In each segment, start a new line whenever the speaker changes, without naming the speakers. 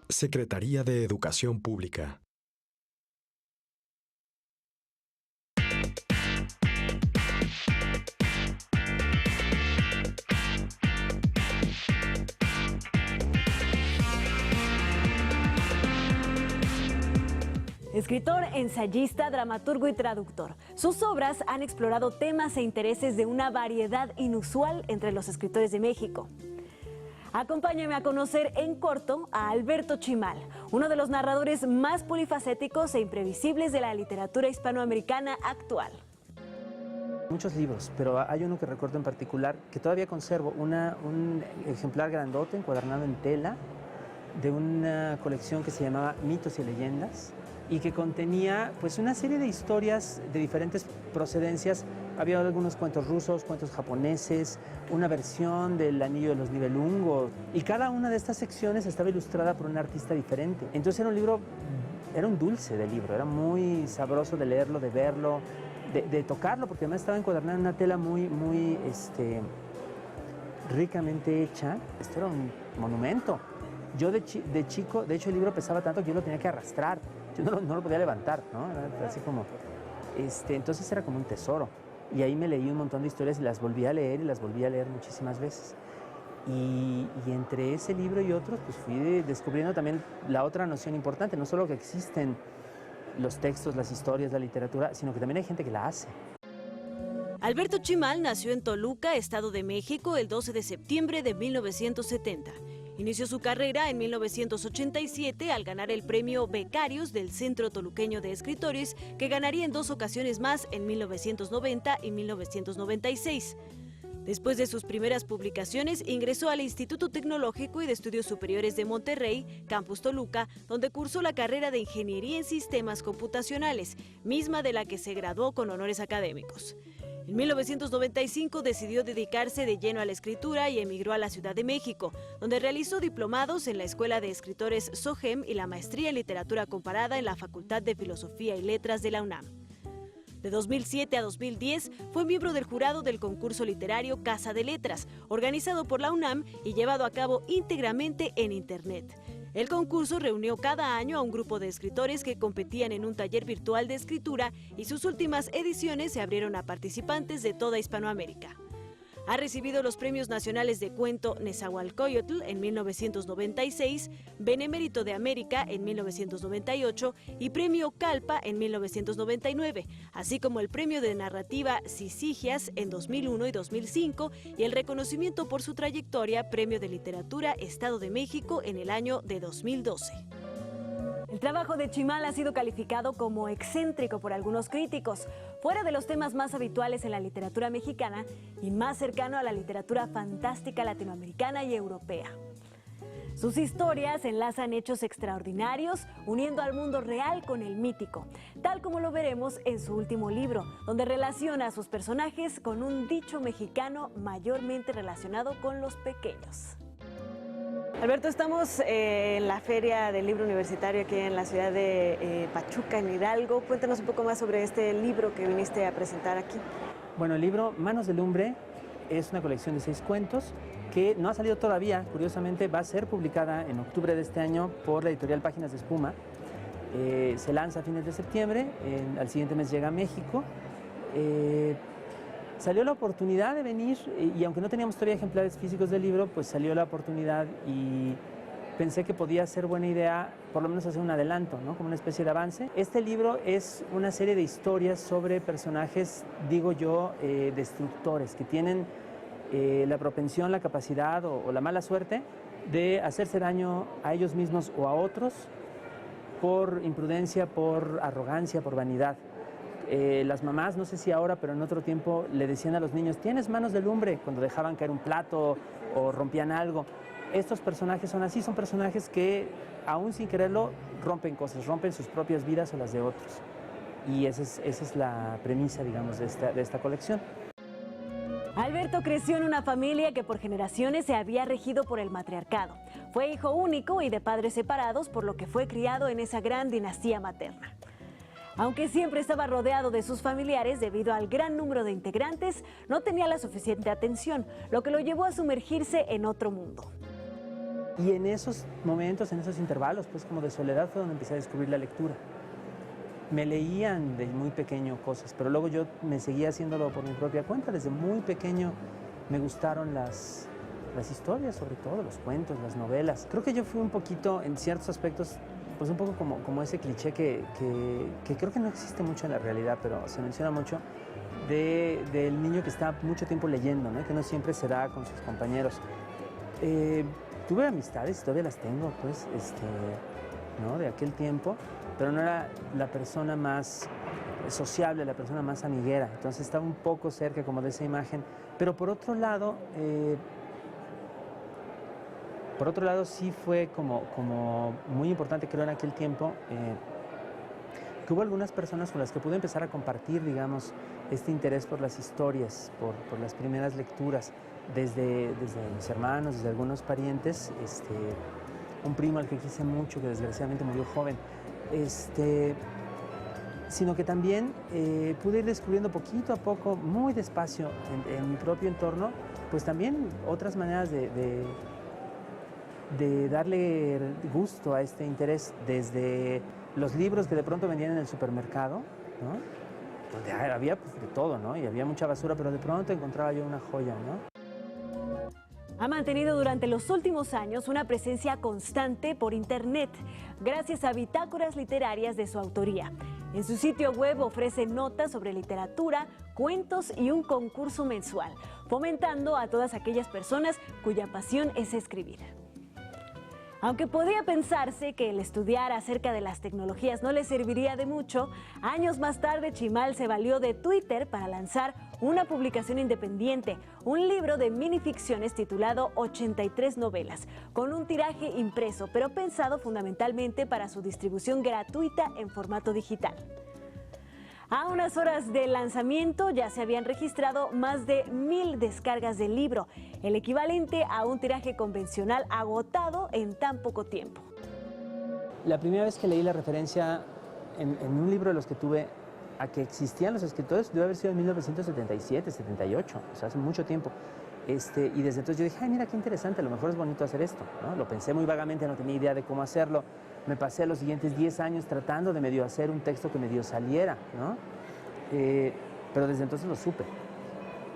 Secretaría de Educación Pública.
Escritor, ensayista, dramaturgo y traductor. Sus obras han explorado temas e intereses de una variedad inusual entre los escritores de México. Acompáñame a conocer en corto a Alberto Chimal, uno de los narradores más polifacéticos e imprevisibles de la literatura hispanoamericana actual.
Muchos libros, pero hay uno que recuerdo en particular que todavía conservo, un ejemplar grandote encuadernado en tela de una colección que se llamaba Mitos y Leyendas y que contenía pues una serie de historias de diferentes procedencias. Había algunos cuentos rusos, cuentos japoneses, una versión del Anillo de los Nibelungos y cada una de estas secciones estaba ilustrada por un artista diferente. Entonces era un libro, era un dulce de libro, era muy sabroso de leerlo, de verlo, de tocarlo, porque además estaba encuadernado en una tela muy ricamente hecha. Esto era un monumento. Yo de chico, de hecho el libro pesaba tanto que yo lo tenía que arrastrar, yo no lo podía levantar, ¿no? Era así como, entonces era como un tesoro. Y ahí me leí un montón de historias y las volví a leer y las volví a leer muchísimas veces. Y entre ese libro y otros, pues fui descubriendo también la otra noción importante, no solo que existen los textos, las historias, la literatura, sino que también hay gente que la hace.
Alberto Chimal nació en Toluca, Estado de México, el 12 de septiembre de 1970. Inició su carrera en 1987 al ganar el premio Becarios del Centro Toluqueño de Escritores, que ganaría en 2 ocasiones más en 1990 y 1996. Después de sus primeras publicaciones, ingresó al Instituto Tecnológico y de Estudios Superiores de Monterrey, Campus Toluca, donde cursó la carrera de Ingeniería en Sistemas Computacionales, misma de la que se graduó con honores académicos. En 1995 decidió dedicarse de lleno a la escritura y emigró a la Ciudad de México, donde realizó diplomados en la Escuela de Escritores SOGEM y la maestría en Literatura Comparada en la Facultad de Filosofía y Letras de la UNAM. De 2007 a 2010 fue miembro del jurado del concurso literario Casa de Letras, organizado por la UNAM y llevado a cabo íntegramente en Internet. El concurso reunió cada año a un grupo de escritores que competían en un taller virtual de escritura y sus últimas ediciones se abrieron a participantes de toda Hispanoamérica. Ha recibido los premios nacionales de cuento Nezahualcóyotl en 1996, Benemérito de América en 1998 y Premio Calpa en 1999, así como el premio de narrativa Sisigias en 2001 y 2005 y el reconocimiento por su trayectoria Premio de Literatura Estado de México en el año de 2012. El trabajo de Chimal ha sido calificado como excéntrico por algunos críticos, fuera de los temas más habituales en la literatura mexicana y más cercano a la literatura fantástica latinoamericana y europea. Sus historias enlazan hechos extraordinarios, uniendo al mundo real con el mítico, tal como lo veremos en su último libro, donde relaciona a sus personajes con un dicho mexicano mayormente relacionado con los pequeños. Alberto, estamos en la Feria del Libro Universitario aquí en la ciudad de Pachuca, en Hidalgo. Cuéntanos un poco más sobre este libro que viniste a presentar aquí.
Bueno, el libro Manos de Lumbre es una colección de 6 cuentos que no ha salido todavía, curiosamente va a ser publicada en octubre de este año por la editorial Páginas de Espuma. Se lanza a fines de septiembre, al siguiente mes llega a México. Salió la oportunidad de venir y aunque no teníamos todavía ejemplares físicos del libro, pues salió la oportunidad y pensé que podía ser buena idea por lo menos hacer un adelanto, ¿no? Como una especie de avance. Este libro es una serie de historias sobre personajes, digo yo, destructores, que tienen la propensión, la capacidad o la mala suerte de hacerse daño a ellos mismos o a otros por imprudencia, por arrogancia, por vanidad. Las mamás, no sé si ahora, pero en otro tiempo le decían a los niños, tienes manos de lumbre, cuando dejaban caer un plato o rompían algo. Estos personajes son así, son personajes que aún sin quererlo rompen cosas, rompen sus propias vidas o las de otros. Y esa es la premisa, digamos, de esta colección.
Alberto creció en una familia que por generaciones se había regido por el matriarcado. Fue hijo único y de padres separados, por lo que fue criado en esa gran dinastía materna. Aunque siempre estaba rodeado de sus familiares debido al gran número de integrantes, no tenía la suficiente atención, lo que lo llevó a sumergirse en otro mundo.
Y en esos momentos, en esos intervalos, pues como de soledad, fue donde empecé a descubrir la lectura. Me leían de muy pequeño cosas, pero luego yo me seguía haciéndolo por mi propia cuenta. Desde muy pequeño me gustaron las historias, sobre todo, los cuentos, las novelas. Creo que yo fui un poquito, en ciertos aspectos, pues un poco como ese cliché que creo que no existe mucho en la realidad, pero se menciona mucho, del niño que está mucho tiempo leyendo, ¿no? Que no siempre se da con sus compañeros. Tuve amistades, todavía las tengo, pues, ¿no? De aquel tiempo, pero no era la persona más sociable, la persona más amiguera. Entonces estaba un poco cerca como de esa imagen. Pero por otro lado sí fue como muy importante, creo, en aquel tiempo, que hubo algunas personas con las que pude empezar a compartir, digamos, este interés por las historias, por las primeras lecturas, desde mis hermanos, desde algunos parientes, un primo al que quise mucho, que desgraciadamente murió joven, sino que también pude ir descubriendo poquito a poco, muy despacio, en mi propio entorno, pues también otras maneras de darle gusto a este interés, desde los libros que de pronto vendían en el supermercado, ¿no? Donde había pues, de todo, ¿no? Y había mucha basura, pero de pronto encontraba yo una joya, ¿no?
Ha mantenido durante los últimos años una presencia constante por Internet, gracias a bitácoras literarias de su autoría. En su sitio web ofrece notas sobre literatura, cuentos y un concurso mensual, fomentando a todas aquellas personas cuya pasión es escribir. Aunque podía pensarse que el estudiar acerca de las tecnologías no le serviría de mucho, años más tarde Chimal se valió de Twitter para lanzar una publicación independiente, un libro de minificciones titulado 83 novelas, con un tiraje impreso, pero pensado fundamentalmente para su distribución gratuita en formato digital. A unas horas del lanzamiento ya se habían registrado más de 1000 descargas del libro, el equivalente a un tiraje convencional agotado en tan poco tiempo.
La primera vez que leí la referencia en un libro de los que tuve a que existían los escritores debe haber sido en 1977, 78, o sea, hace mucho tiempo. Y desde entonces yo dije, ay, mira qué interesante, a lo mejor es bonito hacer esto, ¿no? Lo pensé muy vagamente, no tenía idea de cómo hacerlo. Me pasé los siguientes 10 años tratando de medio hacer un texto que medio saliera, ¿no? Pero desde entonces lo supe.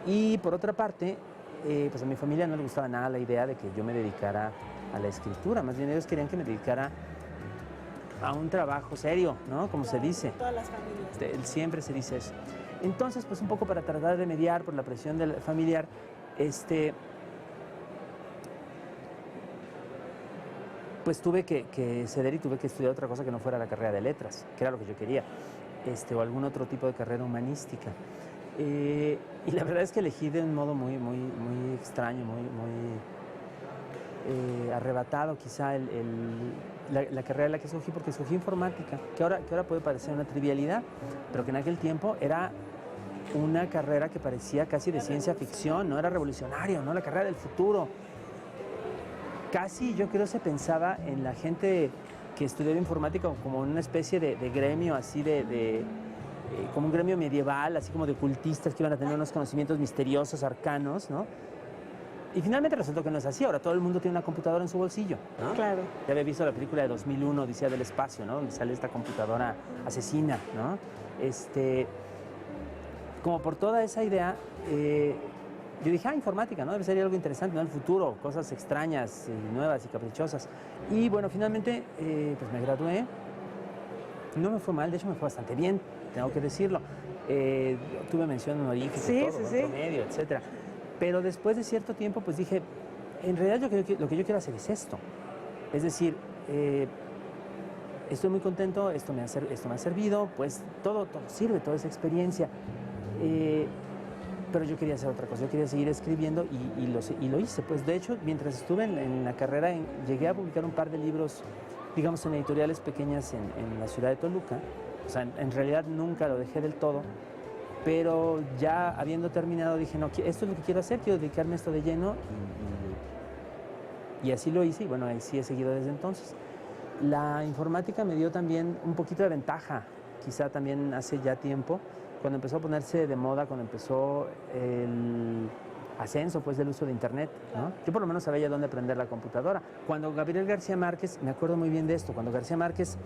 Y por otra parte, pues a mi familia no le gustaba nada la idea de que yo me dedicara a la escritura. Más bien ellos querían que me dedicara a un trabajo serio, ¿no? Como se dice.
Todas las familias.
Siempre se dice eso. Entonces, pues un poco para tratar de mediar por la presión familiar, pues tuve que ceder y tuve que estudiar otra cosa que no fuera la carrera de letras, que era lo que yo quería, o algún otro tipo de carrera humanística. Y la verdad es que elegí de un modo muy extraño, muy arrebatado quizá la carrera en la que escogí, porque escogí informática, que ahora puede parecer una trivialidad, pero que en aquel tiempo era una carrera que parecía casi de ciencia ficción, no era revolucionario, ¿no? La carrera del futuro. Casi yo creo se pensaba en la gente que estudiaba informática como una especie de gremio así como un gremio medieval, así como de ocultistas que iban a tener unos conocimientos misteriosos, arcanos, ¿no? Y finalmente resultó que no es así. Ahora todo el mundo tiene una computadora en su bolsillo, ¿no?
Claro.
Ya había visto la película de 2001, Odisea del Espacio, ¿no? Donde sale esta computadora asesina, ¿no? Como por toda esa idea, yo dije, informática, ¿no? Debe ser algo interesante, ¿no? El futuro, cosas extrañas y nuevas y caprichosas. Y bueno, finalmente, pues me gradué. No me fue mal, de hecho me fue bastante bien, tengo que decirlo. Tuve mención honorífica, promedio, etcétera. Pero después de cierto tiempo, pues dije, en realidad lo que yo quiero hacer es esto. Es decir, estoy muy contento, esto me ha servido, pues todo sirve, toda esa experiencia. Pero yo quería hacer otra cosa, yo quería seguir escribiendo y lo hice. Pues de hecho, mientras estuve en la carrera, llegué a publicar un par de libros, digamos, en editoriales pequeñas en la ciudad de Toluca. O sea, en realidad nunca lo dejé del todo. Pero ya habiendo terminado dije, no, esto es lo que quiero hacer, quiero dedicarme a esto de lleno y así lo hice y bueno, ahí sí he seguido desde entonces. La informática me dio también un poquito de ventaja, quizá también hace ya tiempo, cuando empezó a ponerse de moda, cuando empezó ascenso pues del uso de internet, ¿no? Yo por lo menos sabía dónde prender la computadora. Cuando Gabriel García Márquez, me acuerdo muy bien de esto, cuando García Márquez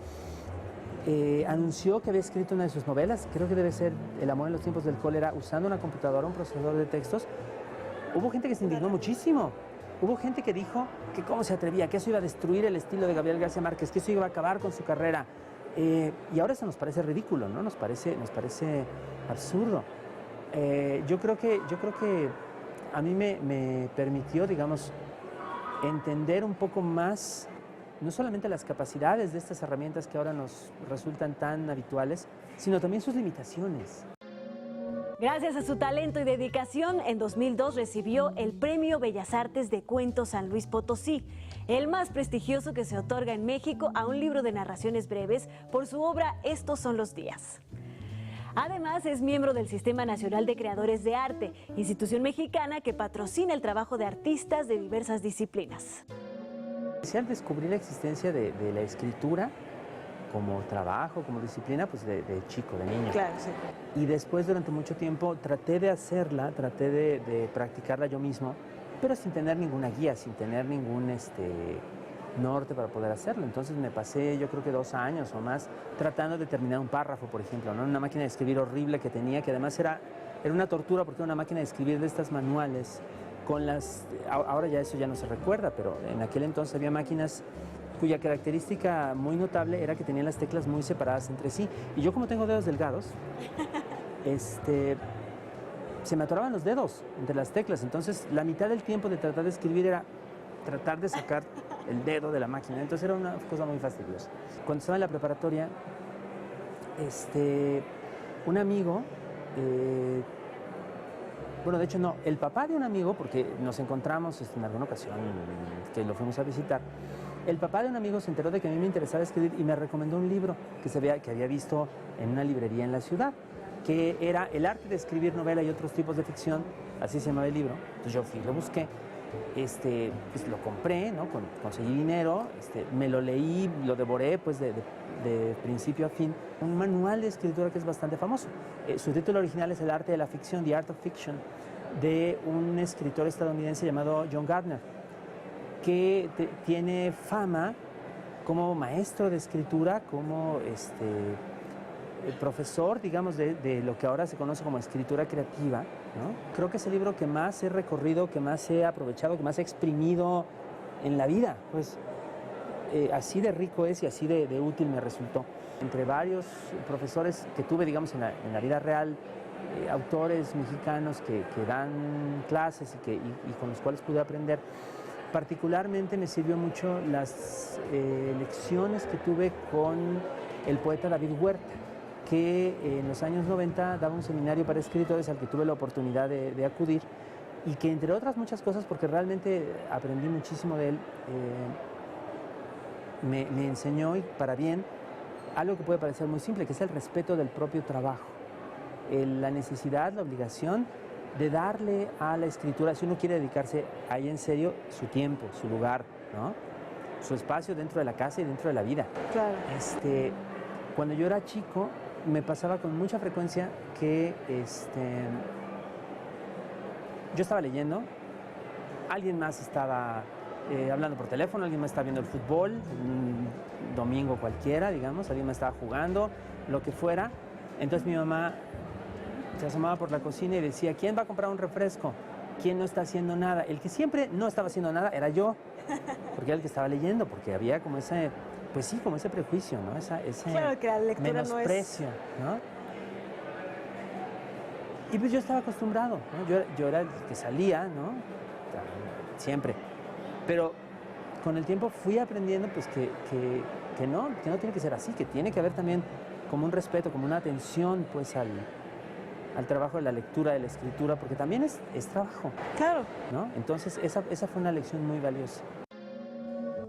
anunció que había escrito una de sus novelas, creo que debe ser El amor en los tiempos del cólera, usando una computadora, un procesador de textos, hubo gente que se indignó muchísimo. Hubo gente que dijo que cómo se atrevía, que eso iba a destruir el estilo de Gabriel García Márquez, que eso iba a acabar con su carrera. Y ahora eso nos parece ridículo, ¿no? Nos parece absurdo. Yo creo que a mí me permitió, digamos, entender un poco más, no solamente las capacidades de estas herramientas que ahora nos resultan tan habituales, sino también sus limitaciones.
Gracias a su talento y dedicación, en 2002 recibió el Premio Bellas Artes de Cuentos San Luis Potosí, el más prestigioso que se otorga en México a un libro de narraciones breves por su obra Estos son los días. Además, es miembro del Sistema Nacional de Creadores de Arte, institución mexicana que patrocina el trabajo de artistas de diversas disciplinas.
Al descubrir la existencia de la escritura como trabajo, como disciplina, pues de chico, de niño.
Claro, sí.
Y después, durante mucho tiempo, traté de hacerla, traté de practicarla yo mismo, pero sin tener ninguna guía, sin tener ningún norte para poder hacerlo. Entonces me pasé, yo creo que 2 años o más, tratando de terminar un párrafo, por ejemplo, ¿no? Una máquina de escribir horrible que tenía, que además era una tortura porque era una máquina de escribir de estas manuales, con las... Ahora ya eso ya no se recuerda, pero en aquel entonces había máquinas cuya característica muy notable era que tenían las teclas muy separadas entre sí. Y yo, como tengo dedos delgados, se me atoraban los dedos entre las teclas. Entonces, la mitad del tiempo de tratar de escribir era tratar de sacar el dedo de la máquina. Entonces, era una cosa muy fastidiosa. Cuando estaba en la preparatoria, un amigo... bueno, de hecho no, el papá de un amigo, porque nos encontramos en alguna ocasión que lo fuimos a visitar, el papá de un amigo se enteró de que a mí me interesaba escribir y me recomendó un libro que había visto en una librería en la ciudad, que era El arte de escribir novela y otros tipos de ficción, así se llamaba el libro. Entonces yo fui, lo busqué, pues lo compré, ¿no? Conseguí dinero, me lo leí, lo devoré pues de principio a fin. Un manual de escritura que es bastante famoso. Su título original es El arte de la ficción, The Art of Fiction, de un escritor estadounidense llamado John Gardner, que tiene fama como maestro de escritura, como profesor, digamos, de lo que ahora se conoce como escritura creativa, ¿no? Creo que es el libro que más he recorrido, que más he aprovechado, que más he exprimido en la vida. Pues así de rico es y así de útil me resultó. Entre varios profesores que tuve, digamos, en la vida real, autores mexicanos que dan clases y con los cuales pude aprender, particularmente me sirvió mucho las lecciones que tuve con el poeta David Huerta, que en los años 90 daba un seminario para escritores al que tuve la oportunidad de acudir, y que, entre otras muchas cosas, porque realmente aprendí muchísimo de él, me enseñó, y para bien, algo que puede parecer muy simple, que es el respeto del propio trabajo, la necesidad, la obligación de darle a la escritura, si uno quiere dedicarse ahí en serio, su tiempo, su lugar, ¿no? Su espacio dentro de la casa y dentro de la vida.
Claro.
Cuando yo era chico, me pasaba con mucha frecuencia que yo estaba leyendo, alguien más estaba hablando por teléfono, alguien más estaba viendo el fútbol, un domingo cualquiera, digamos, alguien más estaba jugando, lo que fuera. Entonces mi mamá se asomaba por la cocina y decía, ¿quién va a comprar un refresco? ¿Quién no está haciendo nada? El que siempre no estaba haciendo nada era yo, porque era el que estaba leyendo, porque había como ese, pues sí, como ese prejuicio, ¿no? Ese
claro, que la lectura
menosprecio, ¿no? Y pues yo estaba acostumbrado, ¿no? Yo era el que salía, ¿no? Siempre. Pero con el tiempo fui aprendiendo pues que no tiene que ser así, que tiene que haber también como un respeto, como una atención pues al trabajo de la lectura, de la escritura, porque también es trabajo.
Claro.
¿No? Entonces esa fue una lección muy valiosa.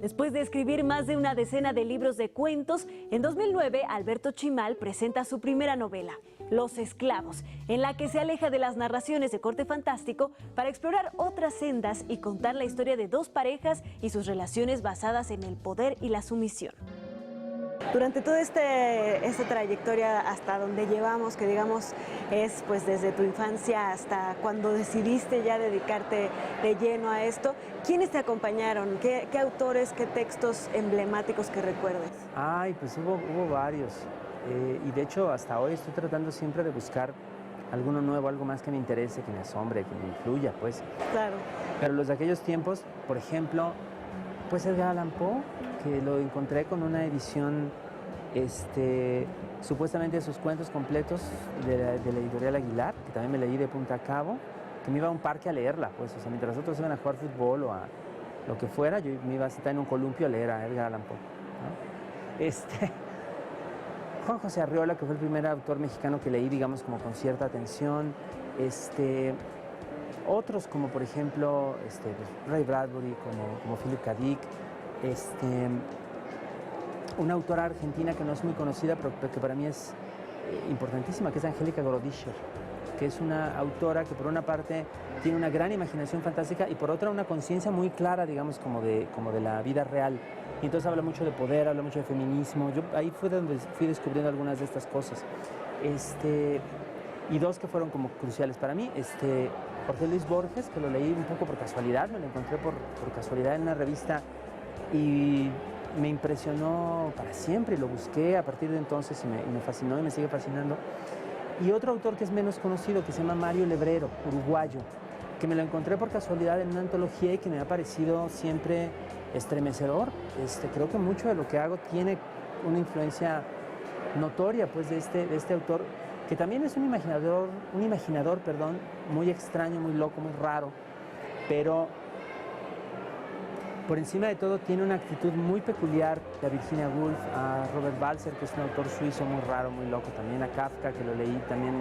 Después de escribir más de una decena de libros de cuentos, en 2009 Alberto Chimal presenta su primera novela, Los Esclavos, en la que se aleja de las narraciones de corte fantástico para explorar otras sendas y contar la historia de dos parejas y sus relaciones basadas en el poder y la sumisión.
Durante toda esta trayectoria hasta donde llevamos, que digamos es pues desde tu infancia hasta cuando decidiste ya dedicarte de lleno a esto, ¿quiénes te acompañaron? ¿Qué autores, qué textos emblemáticos que recuerdes?
Ay, pues hubo varios. Y de hecho hasta hoy estoy tratando siempre de buscar alguno nuevo, algo más que me interese, que me asombre, que me influya, pues.
Claro.
Pero los de aquellos tiempos, por ejemplo, pues Edgar Allan Poe, que lo encontré con una edición, supuestamente sus cuentos completos de la editorial Aguilar, que también me leí de punta a cabo, que me iba a un parque a leerla, pues, o sea, mientras otros iban a jugar fútbol o a lo que fuera, yo me iba a sentar en un columpio a leer a Edgar Allan Poe, ¿no? Juan José Arriola, que fue el primer autor mexicano que leí, digamos, como con cierta atención, otros como, por ejemplo, Ray Bradbury, como Philip K. Dick, una autora argentina que no es muy conocida, pero que para mí es importantísima, que es Angélica Gorodischer, que es una autora que por una parte tiene una gran imaginación fantástica y por otra una conciencia muy clara, digamos, como de la vida real. Y entonces habla mucho de poder, habla mucho de feminismo. Ahí fue donde fui descubriendo algunas de estas cosas. Y dos que fueron como cruciales para mí. Jorge Luis Borges, que lo leí un poco por casualidad, me lo encontré por casualidad en una revista y me impresionó para siempre y lo busqué a partir de entonces y me fascinó y me sigue fascinando. Y otro autor que es menos conocido, que se llama Mario Lebrero, uruguayo, que me lo encontré por casualidad en una antología y que me ha parecido siempre estremecedor. Creo que mucho de lo que hago tiene una influencia notoria, pues, de este autor, que también es un imaginador, muy extraño, muy loco, muy raro, pero por encima de todo tiene una actitud muy peculiar a Virginia Woolf, a Robert Balzer, que es un autor suizo muy raro, muy loco, también a Kafka, que lo leí también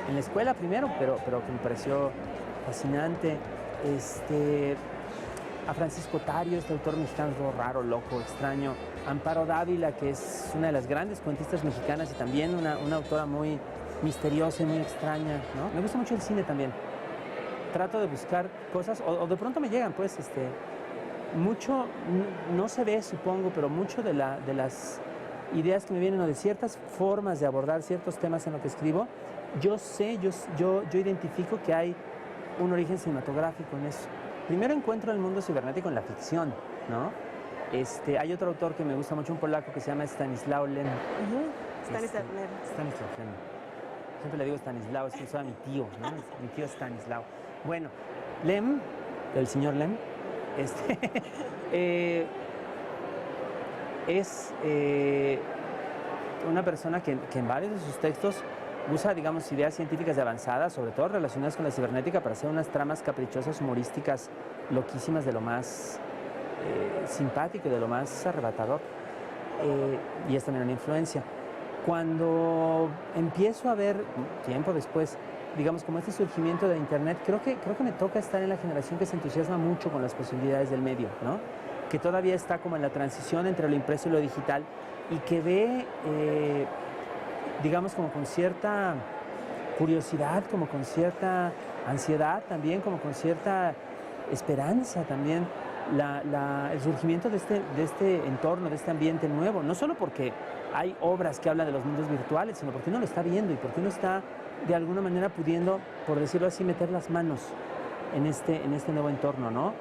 en la escuela primero, pero que me pareció fascinante, a Francisco Tario, este autor mexicano raro, loco, extraño, Amparo Dávila, que es una de las grandes cuentistas mexicanas y también una autora muy misteriosa y muy extraña, ¿no? Me gusta mucho el cine también. Trato de buscar cosas, o de pronto me llegan, pues, mucho, no se ve, supongo, pero mucho de las ideas que me vienen o de ciertas formas de abordar ciertos temas en lo que escribo, yo identifico que hay un origen cinematográfico en eso. Primero encuentro el mundo cibernético en la ficción, ¿no? Hay otro autor que me gusta mucho, un polaco que se llama Stanislaw Lem.
Stanislaw Lem.
Stanislaw Lem. Siempre le digo Stanislaw, es que usaba mi tío, ¿no? Mi tío Stanislaw. Bueno, Lem, el señor Lem, es una persona que en varios de sus textos usa, digamos, ideas científicas de avanzada, sobre todo relacionadas con la cibernética, para hacer unas tramas caprichosas, humorísticas, loquísimas, de lo más simpático, de lo más arrebatador. Y es también una influencia. Cuando empiezo a ver, tiempo después, digamos, como este surgimiento de Internet, creo que me toca estar en la generación que se entusiasma mucho con las posibilidades del medio, ¿no? Que todavía está como en la transición entre lo impreso y lo digital y que ve, digamos, como con cierta curiosidad, como con cierta ansiedad también, como con cierta esperanza también, el surgimiento de este entorno, de este ambiente nuevo, no solo porque hay obras que hablan de los mundos virtuales, sino porque uno lo está viendo y porque uno está de alguna manera pudiendo, por decirlo así, meter las manos en este nuevo entorno, ¿no?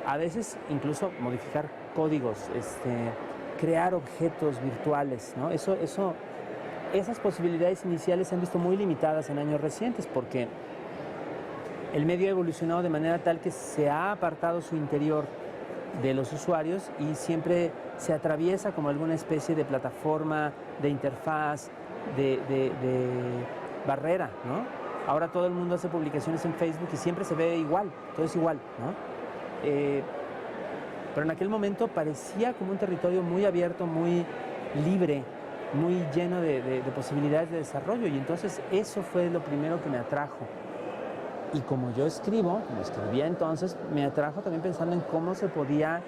A veces incluso modificar códigos, crear objetos virtuales, ¿no? Esas posibilidades iniciales se han visto muy limitadas en años recientes porque el medio ha evolucionado de manera tal que se ha apartado su interior de los usuarios y siempre se atraviesa como alguna especie de plataforma, de interfaz, de barrera, ¿no? Ahora todo el mundo hace publicaciones en Facebook y siempre se ve igual, todo es igual, ¿no? Pero en aquel momento parecía como un territorio muy abierto, muy libre, muy lleno de posibilidades de desarrollo y entonces eso fue lo primero que me atrajo. Y como yo escribía entonces, me atrajo también pensando en cómo se podía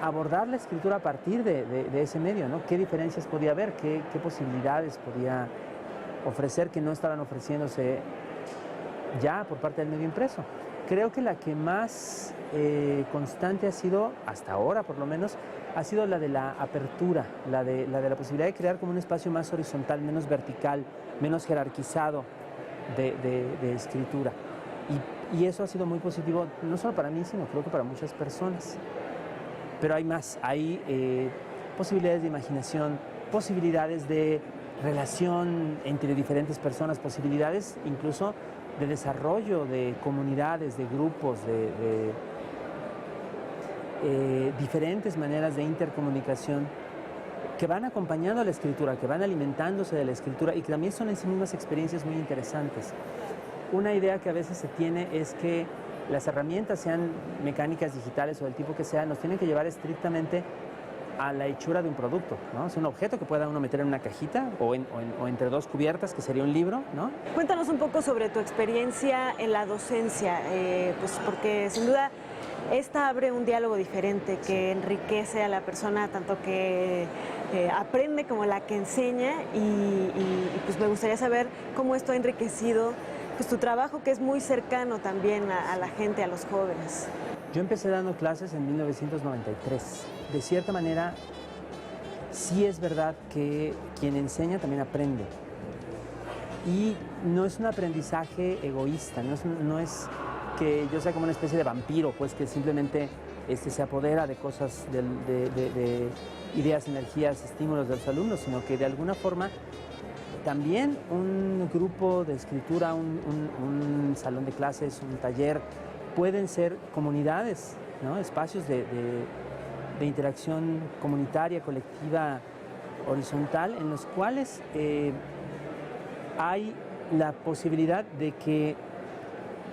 abordar la escritura a partir de ese medio, ¿no? ¿Qué diferencias podía haber? ¿Qué posibilidades podía ofrecer que no estaban ofreciéndose ya por parte del medio impreso? Creo que la que más constante ha sido, hasta ahora por lo menos, ha sido la de la apertura, la de la posibilidad de crear como un espacio más horizontal, menos vertical, menos jerarquizado de escritura. Y eso ha sido muy positivo, no solo para mí, sino creo que para muchas personas. Pero hay más, hay posibilidades de imaginación, posibilidades de relación entre diferentes personas, posibilidades incluso de desarrollo de comunidades, de grupos, de diferentes maneras de intercomunicación que van acompañando a la escritura, que van alimentándose de la escritura y que también son en sí mismas experiencias muy interesantes. Una idea que a veces se tiene es que las herramientas, sean mecánicas, digitales o del tipo que sea, nos tienen que llevar estrictamente a la hechura de un producto, ¿no? Es un objeto que pueda uno meter en una cajita o entre dos cubiertas, que sería un libro, ¿no?
Cuéntanos un poco sobre tu experiencia en la docencia, pues porque sin duda esta abre un diálogo diferente que enriquece a la persona, tanto que aprende como la que enseña y pues me gustaría saber cómo esto ha enriquecido pues tu trabajo, que es muy cercano también a la gente, a los jóvenes.
Yo empecé dando clases en 1993. De cierta manera, sí es verdad que quien enseña también aprende. Y no es un aprendizaje egoísta, no es que yo sea como una especie de vampiro, pues que simplemente se apodera de cosas, de ideas, energías, estímulos de los alumnos, sino que de alguna forma también un grupo de escritura, un salón de clases, un taller, pueden ser comunidades, ¿no? Espacios de interacción comunitaria, colectiva, horizontal, en los cuales hay la posibilidad de que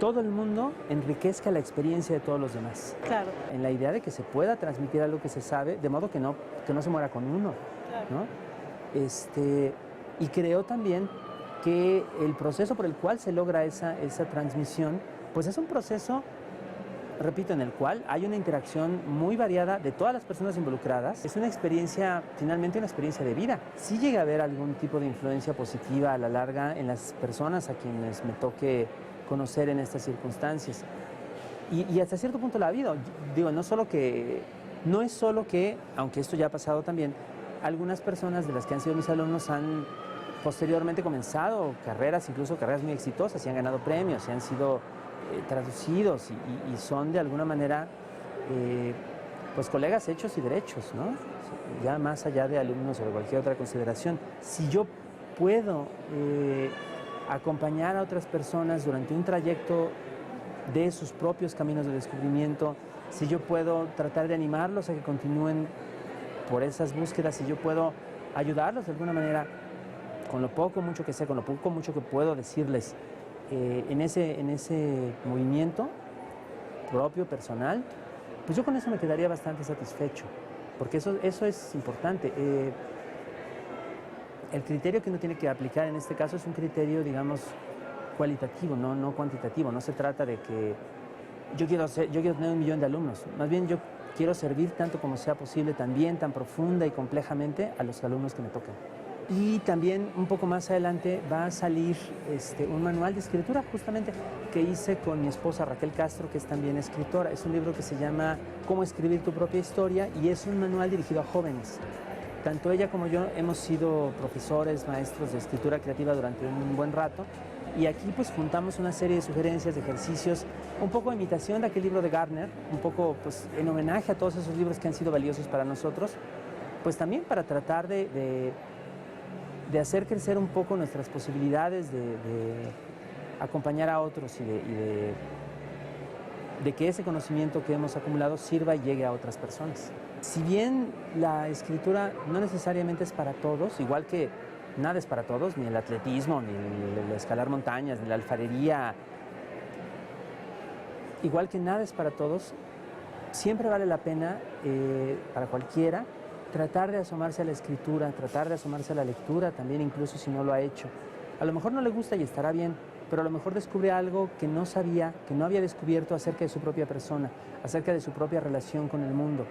todo el mundo enriquezca la experiencia de todos los demás.
Claro.
En la idea de que se pueda transmitir algo que se sabe, de modo que no se muera con uno,
Claro.
¿no? Y creo también que el proceso por el cual se logra esa transmisión, pues es un proceso, repito, en el cual hay una interacción muy variada de todas las personas involucradas. Es una experiencia, finalmente una experiencia de vida. Sí llega a haber algún tipo de influencia positiva a la larga en las personas a quienes me toque conocer en estas circunstancias. Y hasta cierto punto la ha habido. Digo, no es solo que, aunque esto ya ha pasado también, algunas personas de las que han sido mis alumnos han posteriormente comenzado carreras, incluso carreras muy exitosas, y han ganado premios, y han sido traducidos y son de alguna manera pues colegas hechos y derechos, ¿no? Ya más allá de alumnos o de cualquier otra consideración. Si yo puedo acompañar a otras personas durante un trayecto de sus propios caminos de descubrimiento, si yo puedo tratar de animarlos a que continúen por esas búsquedas, si yo puedo ayudarlos de alguna manera con lo poco o mucho que sé, con lo poco o mucho que puedo decirles en ese movimiento propio, personal, pues yo con eso me quedaría bastante satisfecho, porque eso es importante. El criterio que uno tiene que aplicar en este caso es un criterio, digamos, cualitativo, no cuantitativo. No se trata de que yo quiero tener 1 millón de alumnos, más bien yo quiero servir tanto como sea posible, también tan profunda y complejamente a los alumnos que me tocan. Y también un poco más adelante va a salir un manual de escritura justamente que hice con mi esposa Raquel Castro, que es también escritora. Es un libro que se llama Cómo escribir tu propia historia y es un manual dirigido a jóvenes. Tanto ella como yo hemos sido profesores, maestros de escritura creativa durante un buen rato y aquí pues juntamos una serie de sugerencias, de ejercicios, un poco de imitación de aquel libro de Gardner, un poco pues en homenaje a todos esos libros que han sido valiosos para nosotros, pues también para tratar de hacer crecer un poco nuestras posibilidades de acompañar a otros y de que ese conocimiento que hemos acumulado sirva y llegue a otras personas. Si bien la escritura no necesariamente es para todos, igual que nada es para todos, ni el atletismo, ni el escalar montañas, ni la alfarería, igual que nada es para todos, siempre vale la pena para cualquiera tratar de asomarse a la escritura, tratar de asomarse a la lectura también, incluso si no lo ha hecho. A lo mejor no le gusta y estará bien, pero a lo mejor descubre algo que no sabía, que no había descubierto acerca de su propia persona, acerca de su propia relación con el mundo.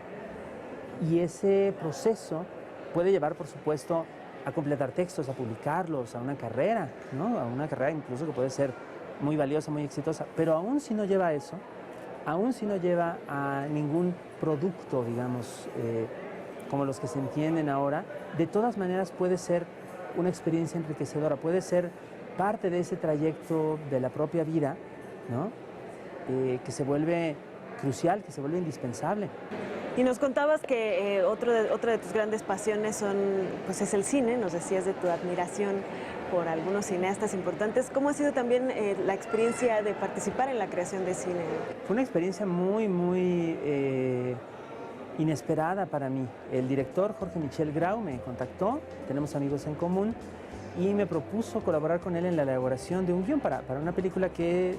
Y ese proceso puede llevar, por supuesto, a completar textos, a publicarlos, a una carrera, ¿no? A una carrera incluso que puede ser muy valiosa, muy exitosa, pero aún si no lleva a eso, aún si no lleva a ningún producto, digamos, como los que se entienden ahora, de todas maneras puede ser una experiencia enriquecedora, puede ser parte de ese trayecto de la propia vida, ¿no? Que se vuelve crucial, que se vuelve indispensable.
Y nos contabas que otra de tus grandes pasiones pues es el cine, nos decías de tu admiración por algunos cineastas importantes. ¿Cómo ha sido también la experiencia de participar en la creación de cine?
Fue una experiencia muy inesperada para mí. El director Jorge Michel Grau me contactó, tenemos amigos en común, y me propuso colaborar con él en la elaboración de un guión para una película que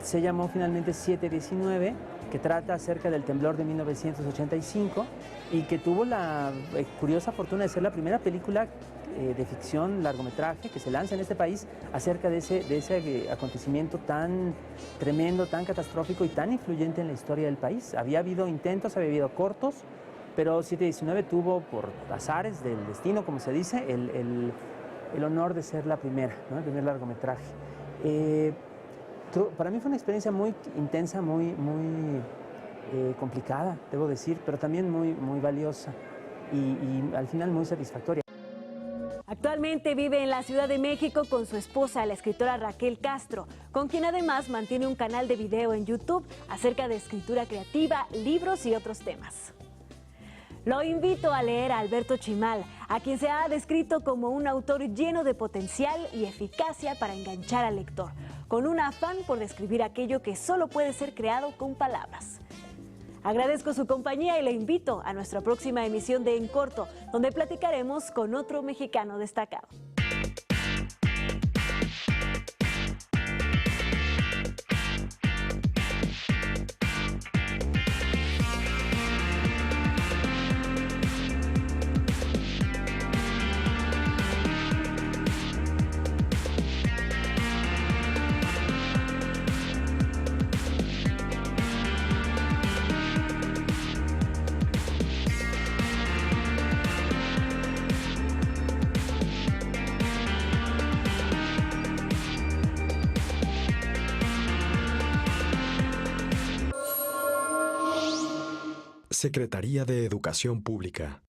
se llamó finalmente 7/19, que trata acerca del temblor de 1985 y que tuvo la curiosa fortuna de ser la primera película de ficción largometraje que se lanza en este país acerca de ese acontecimiento tan tremendo, tan catastrófico y tan influyente en la historia del país. Había habido intentos, había habido cortos, pero 7/19 tuvo, por azares del destino, como se dice, el honor de ser la primera, ¿no? El primer largometraje. Para mí fue una experiencia muy intensa, muy complicada, debo decir, pero también muy valiosa y al final muy satisfactoria.
Actualmente vive en la Ciudad de México con su esposa, la escritora Raquel Castro, con quien además mantiene un canal de video en YouTube acerca de escritura creativa, libros y otros temas. Lo invito a leer a Alberto Chimal, a quien se ha descrito como un autor lleno de potencial y eficacia para enganchar al lector, con un afán por describir aquello que solo puede ser creado con palabras. Agradezco su compañía y le invito a nuestra próxima emisión de En Corto, donde platicaremos con otro mexicano destacado.
Secretaría de Educación Pública.